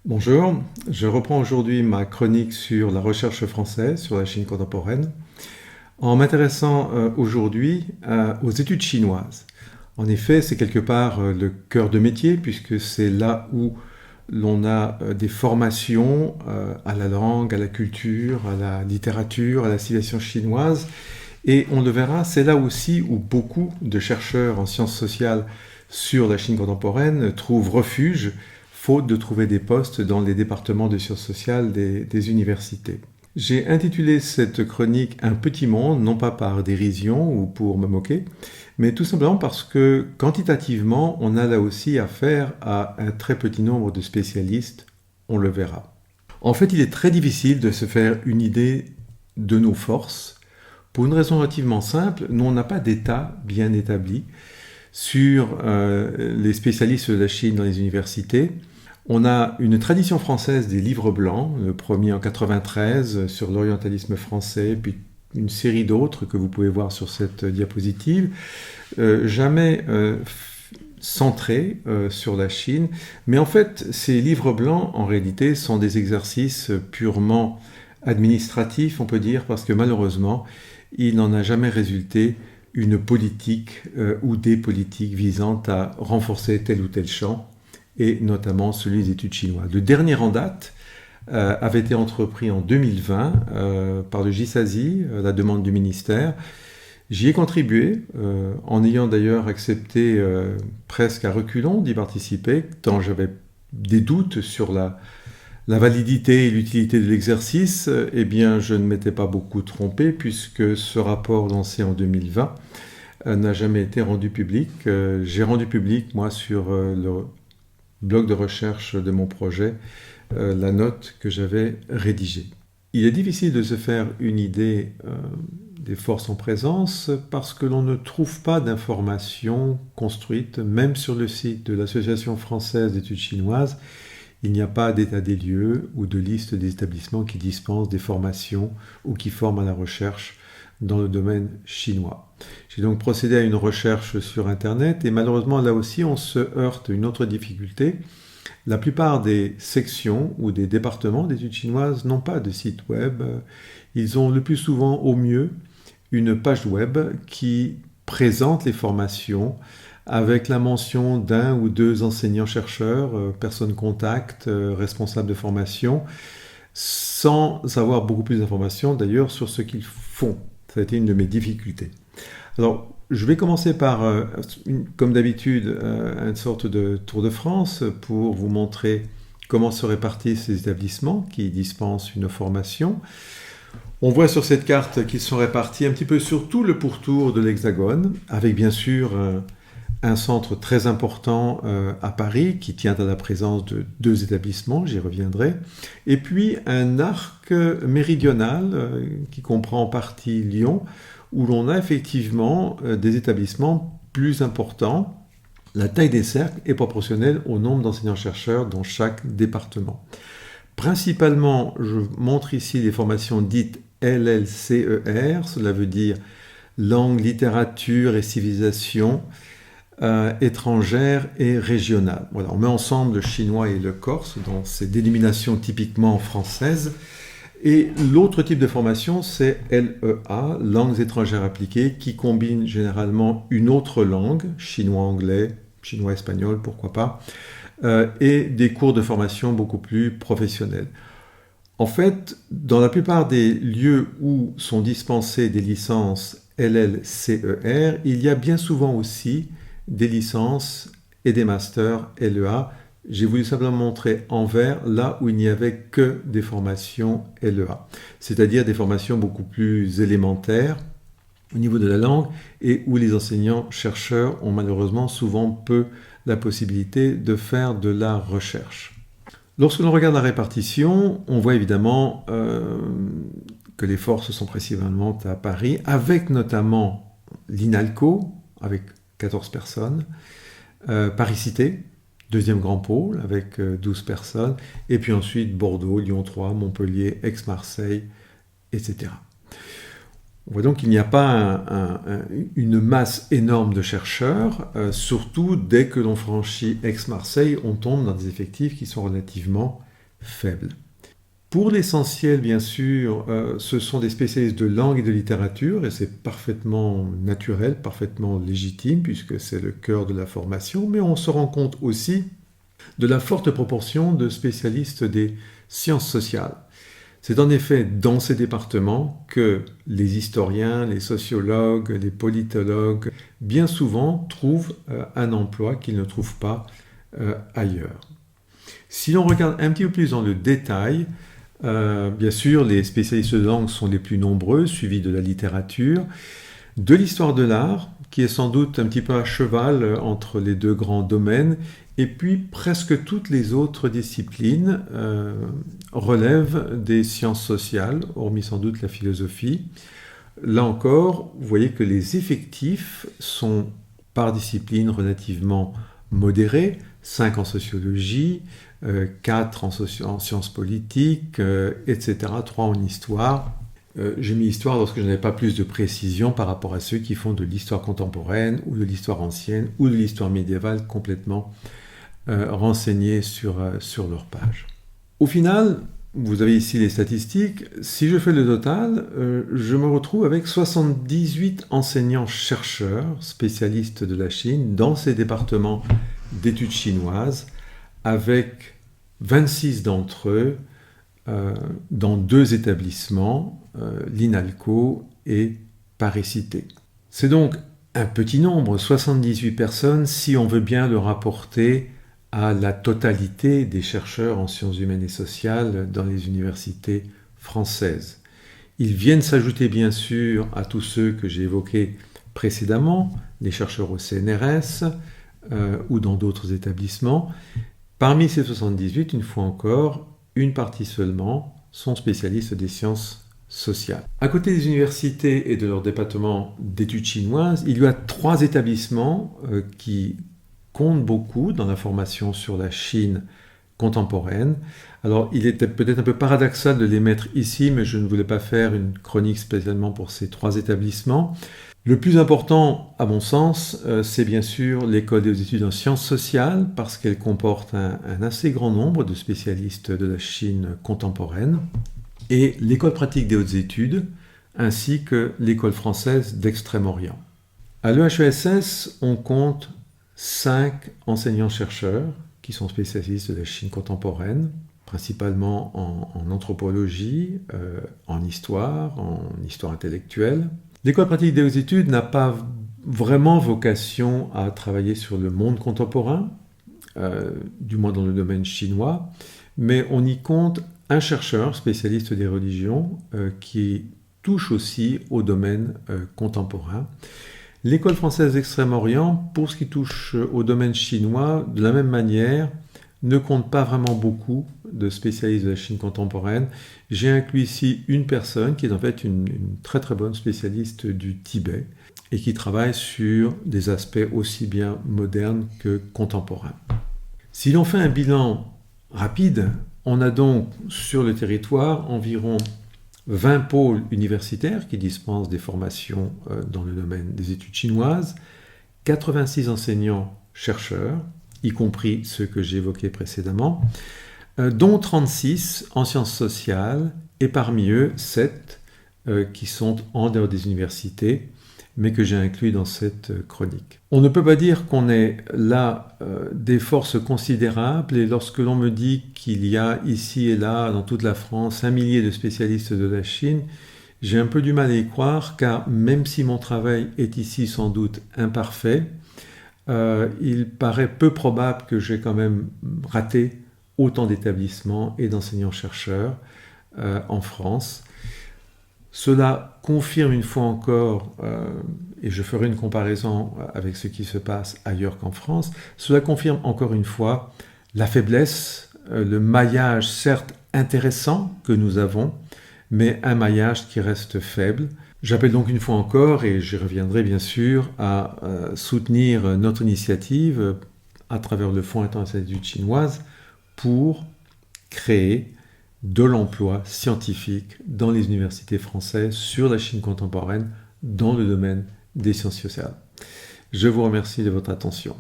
Bonjour, je reprends aujourd'hui ma chronique sur la recherche française, sur la Chine contemporaine, en m'intéressant aujourd'hui aux études chinoises. En effet, c'est quelque part le cœur de métier, puisque c'est là où l'on a des formations à la langue, à la culture, à la littérature, à la civilisation chinoise. Et on le verra, c'est là aussi où beaucoup de chercheurs en sciences sociales sur la Chine contemporaine trouvent refuge, faute de trouver des postes dans les départements de sciences sociales des universités. J'ai intitulé cette chronique Un petit monde, non pas par dérision ou pour me moquer, mais tout simplement parce que quantitativement, on a là aussi affaire à un très petit nombre de spécialistes, on le verra. En fait, il est très difficile de se faire une idée de nos forces, pour une raison relativement simple, nous on n'a pas d'état bien établi sur les spécialistes de la Chine dans les universités. On a une tradition française des livres blancs, le premier en 93 sur l'orientalisme français, puis une série d'autres que vous pouvez voir sur cette diapositive, jamais centrés sur la Chine. Mais en fait, ces livres blancs, en réalité, sont des exercices purement administratifs, on peut dire, parce que malheureusement, il n'en a jamais résulté une politique ou des politiques visant à renforcer tel ou tel champ, et notamment celui des études chinoises. Le dernier en date avait été entrepris en 2020 par le JISAZI, la demande du ministère. J'y ai contribué, en ayant d'ailleurs accepté presque à reculons d'y participer, tant j'avais des doutes sur la validité et l'utilité de l'exercice. Eh bien, je ne m'étais pas beaucoup trompé, puisque ce rapport lancé en 2020 n'a jamais été rendu public. J'ai rendu public, moi, sur le blog de recherche de mon projet, la note que j'avais rédigée. Il est difficile de se faire une idée des forces en présence parce que l'on ne trouve pas d'informations construites, même sur le site de l'Association française d'études chinoises. Il n'y a pas d'état des lieux ou de liste des établissements qui dispensent des formations ou qui forment à la recherche dans le domaine chinois. J'ai donc procédé à une recherche sur Internet et malheureusement là aussi on se heurte à une autre difficulté. La plupart des sections ou des départements d'études chinoises n'ont pas de site web. Ils ont le plus souvent au mieux une page web qui présente les formations avec la mention d'un ou deux enseignants-chercheurs, personnes contact, responsables de formation, sans avoir beaucoup plus d'informations d'ailleurs sur ce qu'ils font. Ça a été une de mes difficultés. Alors, je vais commencer par, comme d'habitude, une sorte de tour de France pour vous montrer comment se répartissent ces établissements qui dispensent une formation. On voit sur cette carte qu'ils sont répartis un petit peu sur tout le pourtour de l'Hexagone, avec bien sûr un centre très important à Paris qui tient à la présence de deux établissements, j'y reviendrai, et puis un arc méridional qui comprend en partie Lyon, où l'on a effectivement des établissements plus importants. La taille des cercles est proportionnelle au nombre d'enseignants-chercheurs dans chaque département. Principalement, je montre ici les formations dites LLCER, cela veut dire langue, littérature et civilisation étrangère et régionale. Voilà, on met ensemble le chinois et le corse dans ces dénominations typiquement françaises. Et l'autre type de formation, c'est LEA, langues étrangères appliquées, qui combine généralement une autre langue, chinois-anglais, chinois-espagnol, pourquoi pas, et des cours de formation beaucoup plus professionnels. En fait, dans la plupart des lieux où sont dispensées des licences LLCER, il y a bien souvent aussi des licences et des masters LEA. J'ai voulu simplement montrer en vert là où il n'y avait que des formations LEA, c'est-à-dire des formations beaucoup plus élémentaires au niveau de la langue et où les enseignants-chercheurs ont malheureusement souvent peu la possibilité de faire de la recherche. Lorsque l'on regarde la répartition, on voit évidemment que les forces sont principalement à Paris, avec notamment l'INALCO, avec 14 personnes, Paris-Cité, deuxième grand pôle, avec 12 personnes, et puis ensuite Bordeaux, Lyon 3, Montpellier, Aix-Marseille, etc. On voit donc qu'il n'y a pas une masse énorme de chercheurs, surtout dès que l'on franchit Aix-Marseille, on tombe dans des effectifs qui sont relativement faible. Pour l'essentiel, bien sûr, ce sont des spécialistes de langue et de littérature, et c'est parfaitement naturel, parfaitement légitime, puisque c'est le cœur de la formation, mais on se rend compte aussi de la forte proportion de spécialistes des sciences sociales. C'est en effet dans ces départements que les historiens, les sociologues, les politologues, bien souvent trouvent un emploi qu'ils ne trouvent pas ailleurs. Si l'on regarde un petit peu plus dans le détail, bien sûr, les spécialistes de langue sont les plus nombreux, suivis de la littérature, de l'histoire de l'art, qui est sans doute un petit peu à cheval entre les deux grands domaines, et puis presque toutes les autres disciplines relèvent des sciences sociales, hormis sans doute la philosophie. Là encore, vous voyez que les effectifs sont par discipline relativement modérés, 5 en sociologie, 4 en sciences politiques, etc., 3 en histoire. J'ai mis histoire lorsque je n'avais pas plus de précision par rapport à ceux qui font de l'histoire contemporaine ou de l'histoire ancienne ou de l'histoire médiévale complètement renseignés sur leur page. Au final, vous avez ici les statistiques. Si je fais le total, je me retrouve avec 78 enseignants-chercheurs spécialistes de la Chine dans ces départements d'études chinoises, avec 26 d'entre eux dans 2 établissements, l'INALCO et Paris-Cité. C'est donc un petit nombre, 78 personnes, si on veut bien le rapporter à la totalité des chercheurs en sciences humaines et sociales dans les universités françaises. Ils viennent s'ajouter bien sûr à tous ceux que j'ai évoqués précédemment, les chercheurs au CNRS ou dans d'autres établissements. Parmi ces 78, une fois encore, une partie seulement sont spécialistes des sciences sociales. À côté des universités et de leur département d'études chinoises, il y a 3 établissements qui comptent beaucoup dans la formation sur la Chine contemporaine. Alors, il était peut-être un peu paradoxal de les mettre ici, mais je ne voulais pas faire une chronique spécialement pour ces 3 établissements. Le plus important, à mon sens, c'est bien sûr l'école des études en sciences sociales, parce qu'elle comporte un assez grand nombre de spécialistes de la Chine contemporaine, et l'école pratique des hautes études, ainsi que l'école française d'Extrême-Orient. À l'EHESS, on compte 5 enseignants-chercheurs qui sont spécialistes de la Chine contemporaine, principalement en anthropologie, en histoire intellectuelle. L'école pratique des hautes études n'a pas vraiment vocation à travailler sur le monde contemporain, du moins dans le domaine chinois, mais on y compte un chercheur spécialiste des religions qui touche aussi au domaine contemporain. L'école française d'Extrême-Orient, pour ce qui touche au domaine chinois, de la même manière, ne compte pas vraiment beaucoup de spécialistes de la Chine contemporaine. J'ai inclus ici une personne qui est en fait une très très bonne spécialiste du Tibet et qui travaille sur des aspects aussi bien modernes que contemporains. Si l'on fait un bilan rapide, on a donc sur le territoire environ 20 pôles universitaires qui dispensent des formations dans le domaine des études chinoises, 86 enseignants-chercheurs, y compris ceux que j'ai évoqués précédemment, dont 36 en sciences sociales, et parmi eux 7 qui sont en dehors des universités, mais que j'ai inclus dans cette chronique. On ne peut pas dire qu'on ait là des forces considérables, et lorsque l'on me dit qu'il y a ici et là, dans toute la France, 1 millier de spécialistes de la Chine, j'ai un peu du mal à y croire, car même si mon travail est ici sans doute imparfait, il paraît peu probable que j'ai quand même raté autant d'établissements et d'enseignants-chercheurs en France. Cela confirme une fois encore, et je ferai une comparaison avec ce qui se passe ailleurs qu'en France, cela confirme encore une fois la faiblesse, le maillage certes intéressant que nous avons, mais un maillage qui reste faible. J'appelle donc une fois encore, et j'y reviendrai bien sûr, à soutenir notre initiative à travers le Fonds international des études chinoises pour créer de l'emploi scientifique dans les universités françaises sur la Chine contemporaine dans le domaine des sciences sociales. Je vous remercie de votre attention.